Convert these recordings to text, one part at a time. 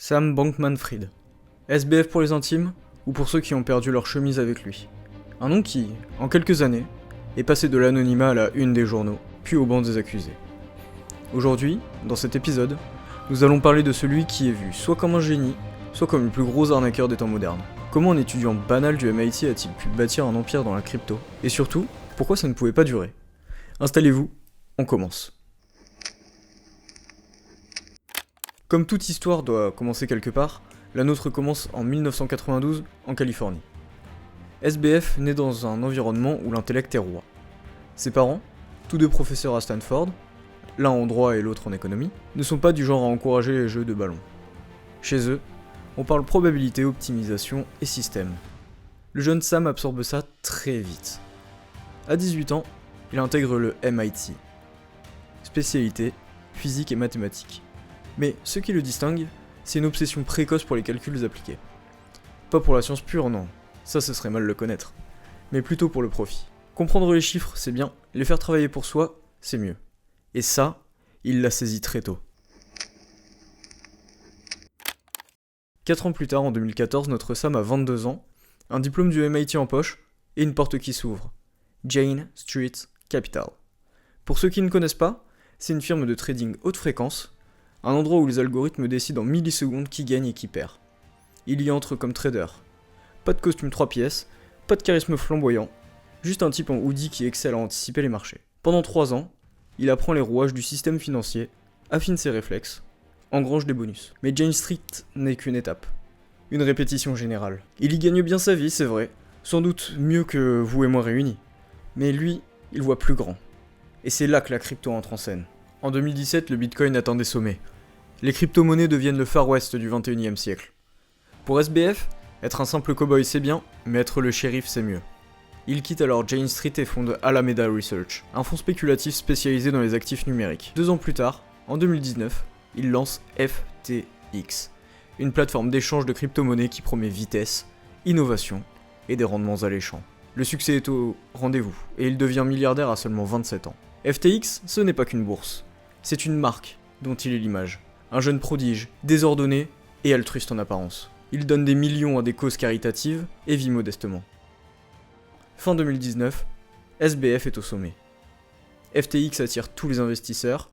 Sam Bankman-Fried. SBF pour les intimes, ou pour ceux qui ont perdu leur chemise avec lui. Un nom qui, en quelques années, est passé de l'anonymat à la une des journaux, puis au banc des accusés. Aujourd'hui, dans cet épisode, nous allons parler de celui qui est vu soit comme un génie, soit comme le plus gros arnaqueur des temps modernes. Comment un étudiant banal du MIT a-t-il pu bâtir un empire dans la crypto? Et surtout, pourquoi ça ne pouvait pas durer? Installez-vous, on commence. Comme toute histoire doit commencer quelque part, la nôtre commence en 1992 en Californie. SBF naît dans un environnement où l'intellect est roi. Ses parents, tous deux professeurs à Stanford, l'un en droit et l'autre en économie, ne sont pas du genre à encourager les jeux de ballon. Chez eux, on parle probabilité, optimisation et système. Le jeune Sam absorbe ça très vite. À 18 ans, il intègre le MIT. Spécialité, physique et mathématiques. Mais ce qui le distingue, c'est une obsession précoce pour les calculs appliqués. Pas pour la science pure, non, ça ce serait mal le connaître, mais plutôt pour le profit. Comprendre les chiffres, c'est bien, les faire travailler pour soi, c'est mieux. Et ça, il l'a saisi très tôt. 4 ans plus tard, en 2014, notre Sam a 22 ans, un diplôme du MIT en poche, et une porte qui s'ouvre. Jane Street Capital. Pour ceux qui ne connaissent pas, c'est une firme de trading haute fréquence, un endroit où les algorithmes décident en millisecondes qui gagne et qui perd. Il y entre comme trader. Pas de costume 3 pièces, pas de charisme flamboyant, juste un type en hoodie qui excelle à anticiper les marchés. Pendant 3 ans, il apprend les rouages du système financier, affine ses réflexes, engrange des bonus. Mais Jane Street n'est qu'une étape. Une répétition générale. Il y gagne bien sa vie, c'est vrai, sans doute mieux que vous et moi réunis. Mais lui, il voit plus grand. Et c'est là que la crypto entre en scène. En 2017, le Bitcoin atteint des sommets. Les crypto-monnaies deviennent le Far West du 21e siècle. Pour SBF, être un simple cow-boy c'est bien, mais être le shérif c'est mieux. Il quitte alors Jane Street et fonde Alameda Research, un fonds spéculatif spécialisé dans les actifs numériques. 2 ans plus tard, en 2019, il lance FTX, une plateforme d'échange de crypto-monnaies qui promet vitesse, innovation et des rendements alléchants. Le succès est au rendez-vous, et il devient milliardaire à seulement 27 ans. FTX, ce n'est pas qu'une bourse, c'est une marque dont il est l'image. Un jeune prodige, désordonné et altruiste en apparence. Il donne des millions à des causes caritatives et vit modestement. Fin 2019, SBF est au sommet. FTX attire tous les investisseurs,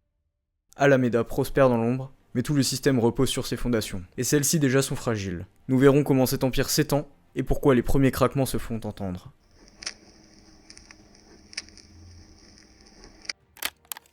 Alameda prospère dans l'ombre, mais tout le système repose sur ses fondations, et celles-ci déjà sont fragiles. Nous verrons comment cet empire s'étend et pourquoi les premiers craquements se font entendre.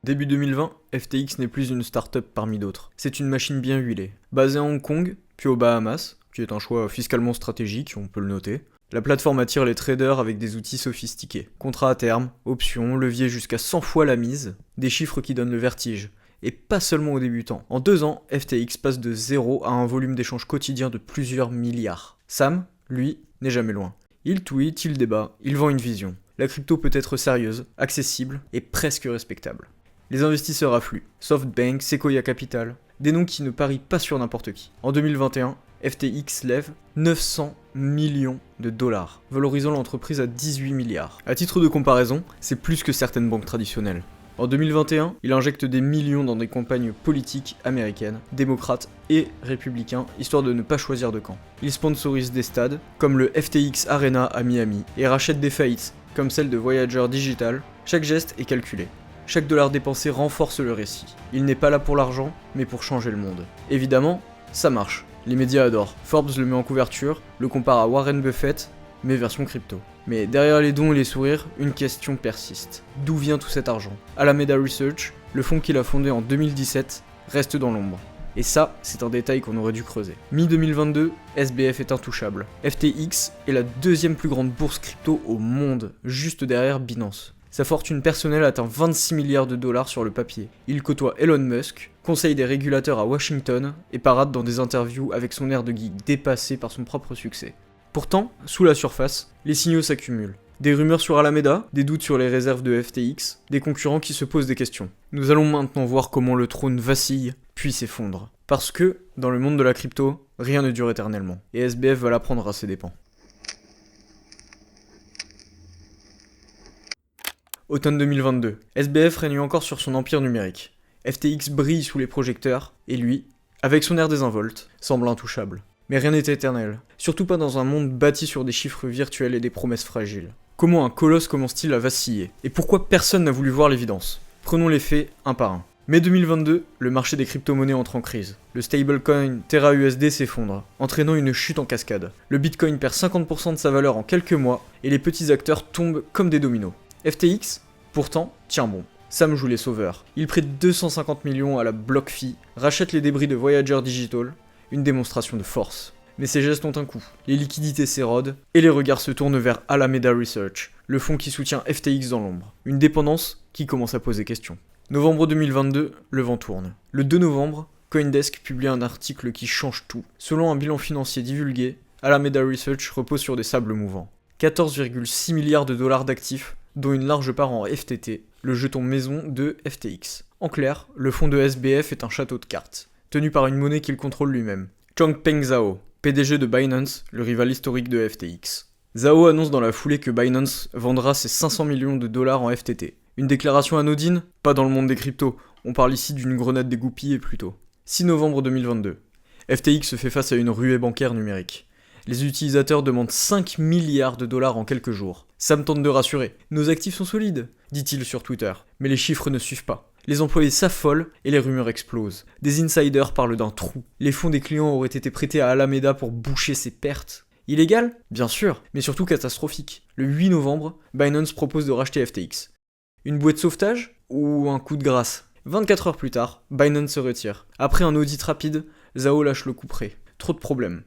Début 2020, FTX n'est plus une start-up parmi d'autres. C'est une machine bien huilée. Basée à Hong Kong, puis aux Bahamas, qui est un choix fiscalement stratégique, on peut le noter. La plateforme attire les traders avec des outils sophistiqués. Contrats à terme, options, leviers jusqu'à 100 fois la mise, des chiffres qui donnent le vertige. Et pas seulement aux débutants. En 2 ans, FTX passe de 0 à un volume d'échanges quotidien de plusieurs milliards. Sam, lui, n'est jamais loin. Il tweet, il débat, il vend une vision. La crypto peut être sérieuse, accessible et presque respectable. Les investisseurs affluent. SoftBank, Sequoia Capital, des noms qui ne parient pas sur n'importe qui. En 2021, FTX lève 900 millions de dollars, valorisant l'entreprise à 18 milliards. À titre de comparaison, c'est plus que certaines banques traditionnelles. En 2021, il injecte des millions dans des campagnes politiques américaines, démocrates et républicains, histoire de ne pas choisir de camp. Il sponsorise des stades, comme le FTX Arena à Miami, et rachète des faillites, comme celle de Voyager Digital. Chaque geste est calculé. Chaque dollar dépensé renforce le récit. Il n'est pas là pour l'argent, mais pour changer le monde. Évidemment, ça marche. Les médias adorent. Forbes le met en couverture, le compare à Warren Buffett, mais version crypto. Mais derrière les dons et les sourires, une question persiste. D'où vient tout cet argent? Alameda Research, le fonds qu'il a fondé en 2017, reste dans l'ombre. Et ça, c'est un détail qu'on aurait dû creuser. Mi-2022, SBF est intouchable. FTX est la 2e plus grande bourse crypto au monde, juste derrière Binance. Sa fortune personnelle atteint 26 milliards de dollars sur le papier. Il côtoie Elon Musk, conseille des régulateurs à Washington et parade dans des interviews avec son air de geek dépassé par son propre succès. Pourtant, sous la surface, les signaux s'accumulent. Des rumeurs sur Alameda, des doutes sur les réserves de FTX, des concurrents qui se posent des questions. Nous allons maintenant voir comment le trône vacille, puis s'effondre. Parce que, dans le monde de la crypto, rien ne dure éternellement. Et SBF va l'apprendre à ses dépens. Automne 2022. SBF règne encore sur son empire numérique. FTX brille sous les projecteurs, et lui, avec son air désinvolte, semble intouchable. Mais rien n'est éternel, surtout pas dans un monde bâti sur des chiffres virtuels et des promesses fragiles. Comment un colosse commence-t-il à vaciller? Et pourquoi personne n'a voulu voir l'évidence? Prenons les faits un par un. Mai 2022, le marché des crypto-monnaies entre en crise. Le stablecoin Terra USD s'effondre, entraînant une chute en cascade. Le Bitcoin perd 50% de sa valeur en quelques mois, et les petits acteurs tombent comme des dominos. FTX, pourtant, tient bon. Sam joue les sauveurs. Il prête 250 millions à la BlockFi, rachète les débris de Voyager Digital, une démonstration de force. Mais ces gestes ont un coût. Les liquidités s'érodent, et les regards se tournent vers Alameda Research, le fonds qui soutient FTX dans l'ombre. Une dépendance qui commence à poser question. Novembre 2022, le vent tourne. Le 2 novembre, Coindesk publie un article qui change tout. Selon un bilan financier divulgué, Alameda Research repose sur des sables mouvants. 14,6 milliards de dollars d'actifs, dont une large part en FTT, le jeton maison de FTX. En clair, le fonds de SBF est un château de cartes, tenu par une monnaie qu'il contrôle lui-même. Changpeng Zhao, PDG de Binance, le rival historique de FTX. Zhao annonce dans la foulée que Binance vendra ses 500 millions de dollars en FTT. Une déclaration anodine? Pas dans le monde des cryptos, on parle ici d'une grenade dégoupillée plutôt. 6 novembre 2022. FTX se fait face à une ruée bancaire numérique. Les utilisateurs demandent 5 milliards de dollars en quelques jours. Sam tente de rassurer. Nos actifs sont solides, dit-il sur Twitter. Mais les chiffres ne suivent pas. Les employés s'affolent et les rumeurs explosent. Des insiders parlent d'un trou. Les fonds des clients auraient été prêtés à Alameda pour boucher ses pertes. Illégal? Bien sûr, mais surtout catastrophique. Le 8 novembre, Binance propose de racheter FTX. Une bouée de sauvetage? Ou un coup de grâce? 24 heures plus tard, Binance se retire. Après un audit rapide, Zhao lâche le coup près. Trop de problèmes.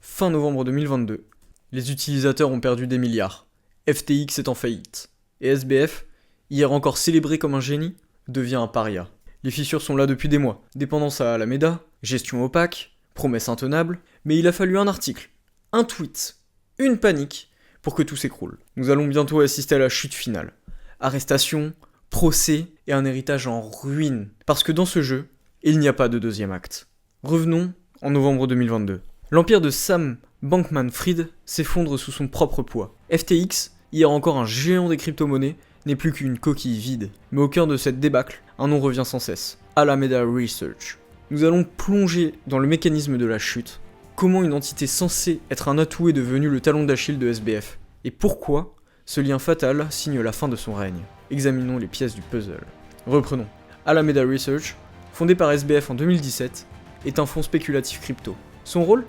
Fin novembre 2022. Les utilisateurs ont perdu des milliards. FTX est en faillite. Et SBF, hier encore célébré comme un génie, devient un paria. Les fissures sont là depuis des mois. Dépendance à Alameda, gestion opaque, promesses intenables, mais il a fallu un article, un tweet, une panique pour que tout s'écroule. Nous allons bientôt assister à la chute finale. Arrestation, procès et un héritage en ruine. Parce que dans ce jeu, il n'y a pas de deuxième acte. Revenons en novembre 2022. L'empire de Sam Bankman-Fried s'effondre sous son propre poids. FTX, hier encore un géant des crypto-monnaies, n'est plus qu'une coquille vide. Mais au cœur de cette débâcle, un nom revient sans cesse. Alameda Research. Nous allons plonger dans le mécanisme de la chute. Comment une entité censée être un atout est devenue le talon d'Achille de SBF. Et pourquoi ce lien fatal signe la fin de son règne. Examinons les pièces du puzzle. Reprenons. Alameda Research, fondé par SBF en 2017, est un fonds spéculatif crypto. Son rôle?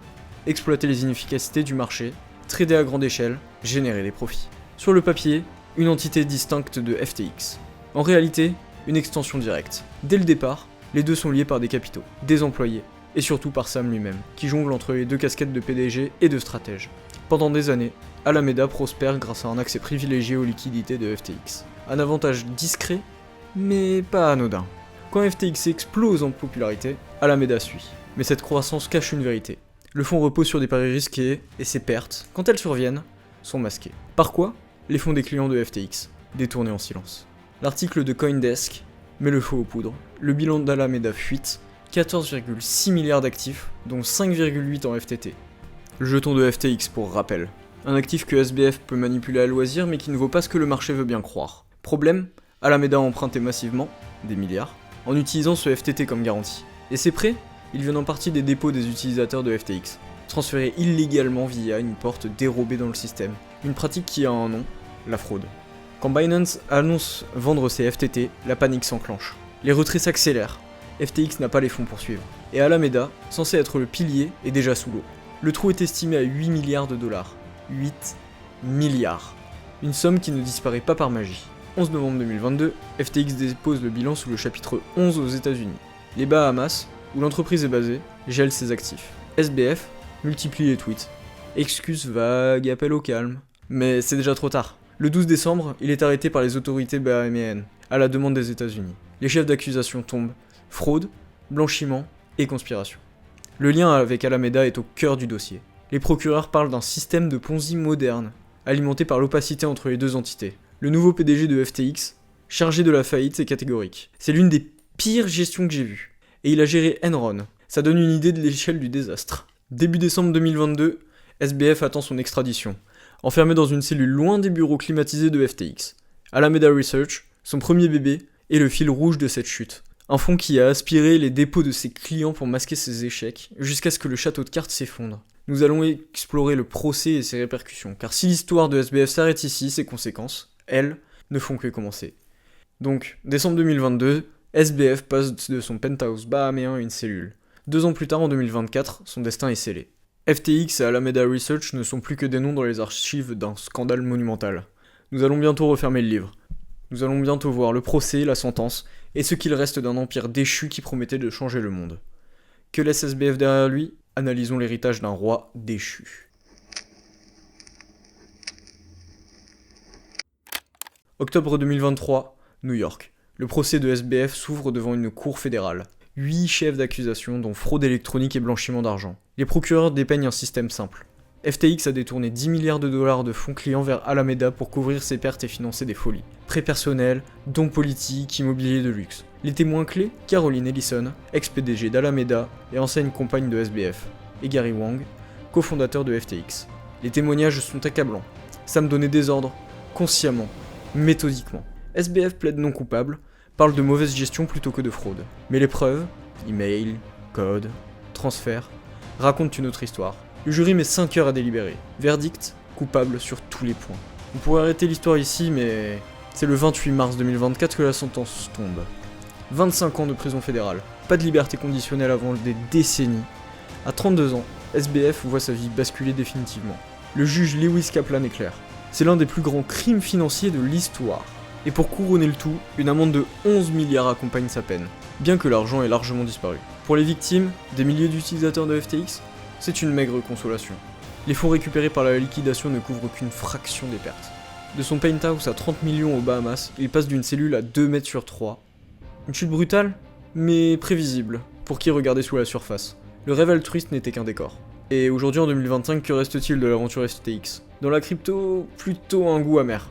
Exploiter les inefficacités du marché, trader à grande échelle, générer des profits. Sur le papier, une entité distincte de FTX. En réalité, une extension directe. Dès le départ, les deux sont liés par des capitaux, des employés, et surtout par Sam lui-même, qui jongle entre les deux casquettes de PDG et de stratège. Pendant des années, Alameda prospère grâce à un accès privilégié aux liquidités de FTX. Un avantage discret, mais pas anodin. Quand FTX explose en popularité, Alameda suit. Mais cette croissance cache une vérité. Le fonds repose sur des paris risqués, et ses pertes, quand elles surviennent, sont masquées. Par quoi? Les fonds des clients de FTX, détournés en silence. L'article de Coindesk met le feu aux poudres. Le bilan d'Alameda fuite, 14,6 milliards d'actifs, dont 5,8 en FTT. Le jeton de FTX pour rappel. Un actif que SBF peut manipuler à loisir mais qui ne vaut pas ce que le marché veut bien croire. Problème, Alameda a emprunté massivement, des milliards, en utilisant ce FTT comme garantie. Et ces prêts, ils viennent en partie des dépôts des utilisateurs de FTX, transférés illégalement via une porte dérobée dans le système. Une pratique qui a un nom, la fraude. Quand Binance annonce vendre ses FTT, la panique s'enclenche. Les retraits s'accélèrent. FTX n'a pas les fonds pour suivre. Et Alameda, censé être le pilier, est déjà sous l'eau. Le trou est estimé à 8 milliards de dollars. 8 milliards. Une somme qui ne disparaît pas par magie. 11 novembre 2022, FTX dépose le bilan sous le chapitre 11 aux États-Unis. Les Bahamas, où l'entreprise est basée, gèle ses actifs. SBF multiplie les tweets. Excuses vagues, appel au calme. Mais c'est déjà trop tard. Le 12 décembre, il est arrêté par les autorités bahaméennes, à la demande des États-Unis. Les chefs d'accusation tombent. Fraude, blanchiment et conspiration. Le lien avec Alameda est au cœur du dossier. Les procureurs parlent d'un système de Ponzi moderne, alimenté par l'opacité entre les deux entités. Le nouveau PDG de FTX, chargé de la faillite, est catégorique. C'est l'une des pires gestions que j'ai vues. Et il a géré Enron. Ça donne une idée de l'échelle du désastre. Début décembre 2022, SBF attend son extradition, enfermé dans une cellule loin des bureaux climatisés de FTX. Alameda Research, son premier bébé, est le fil rouge de cette chute. Un fonds qui a aspiré les dépôts de ses clients pour masquer ses échecs, jusqu'à ce que le château de cartes s'effondre. Nous allons explorer le procès et ses répercussions, car si l'histoire de SBF s'arrête ici, ses conséquences, elles, ne font que commencer. Donc, décembre 2022, SBF passe de son penthouse bahaméen à une cellule. 2 ans plus tard, en 2024, son destin est scellé. FTX et Alameda Research ne sont plus que des noms dans les archives d'un scandale monumental. Nous allons bientôt refermer le livre. Nous allons bientôt voir le procès, la sentence, et ce qu'il reste d'un empire déchu qui promettait de changer le monde. Que laisse SBF derrière lui ? Analysons l'héritage d'un roi déchu. Octobre 2023, New York. Le procès de SBF s'ouvre devant une cour fédérale. 8 chefs d'accusation, dont fraude électronique et blanchiment d'argent. Les procureurs dépeignent un système simple. FTX a détourné 10 milliards de dollars de fonds clients vers Alameda pour couvrir ses pertes et financer des folies. Prêts personnels, dons politiques, immobilier de luxe. Les témoins clés, Caroline Ellison, ex-PDG d'Alameda et ancienne compagne de SBF, et Gary Wang, cofondateur de FTX. Les témoignages sont accablants. Sam donnait des ordres, consciemment, méthodiquement. SBF plaide non coupable, parle de mauvaise gestion plutôt que de fraude. Mais les preuves, email, code, transfert, racontent une autre histoire. Le jury met 5 heures à délibérer. Verdict, coupable sur tous les points. On pourrait arrêter l'histoire ici, mais c'est le 28 mars 2024 que la sentence tombe. 25 ans de prison fédérale, pas de liberté conditionnelle avant des décennies. À 32 ans, SBF voit sa vie basculer définitivement. Le juge Lewis Kaplan est clair. C'est l'un des plus grands crimes financiers de l'histoire. Et pour couronner le tout, une amende de 11 milliards accompagne sa peine, bien que l'argent ait largement disparu. Pour les victimes, des milliers d'utilisateurs de FTX, c'est une maigre consolation. Les fonds récupérés par la liquidation ne couvrent qu'une fraction des pertes. De son penthouse à 30 millions aux Bahamas, il passe d'une cellule à 2 mètres sur 3. Une chute brutale, mais prévisible, pour qui regardait sous la surface. Le rêve altruiste n'était qu'un décor. Et aujourd'hui en 2025, que reste-t-il de l'aventure FTX ? Dans la crypto, plutôt un goût amer.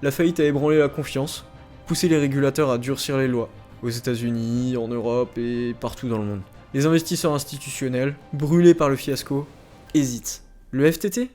La faillite a ébranlé la confiance, poussé les régulateurs à durcir les lois, aux États-Unis, en Europe et partout dans le monde. Les investisseurs institutionnels, brûlés par le fiasco, hésitent. Le FTT ?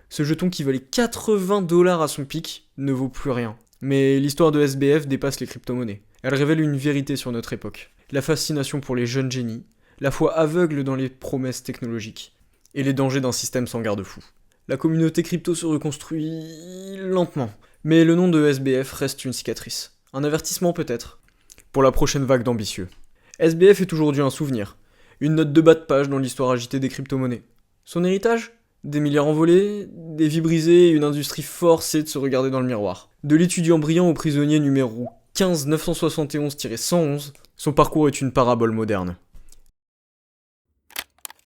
Ce jeton qui valait 80 $ à son pic ne vaut plus rien. Mais l'histoire de SBF dépasse les crypto-monnaies. Elle révèle une vérité sur notre époque. La fascination pour les jeunes génies, la foi aveugle dans les promesses technologiques, et les dangers d'un système sans garde-fou. La communauté crypto se reconstruit lentement, mais le nom de SBF reste une cicatrice. Un avertissement peut-être, pour la prochaine vague d'ambitieux. SBF est aujourd'hui un souvenir, une note de bas de page dans l'histoire agitée des crypto-monnaies. Son héritage ? Des milliards envolés, des vies brisées et une industrie forcée de se regarder dans le miroir. De l'étudiant brillant au prisonnier numéro 15971-111, son parcours est une parabole moderne.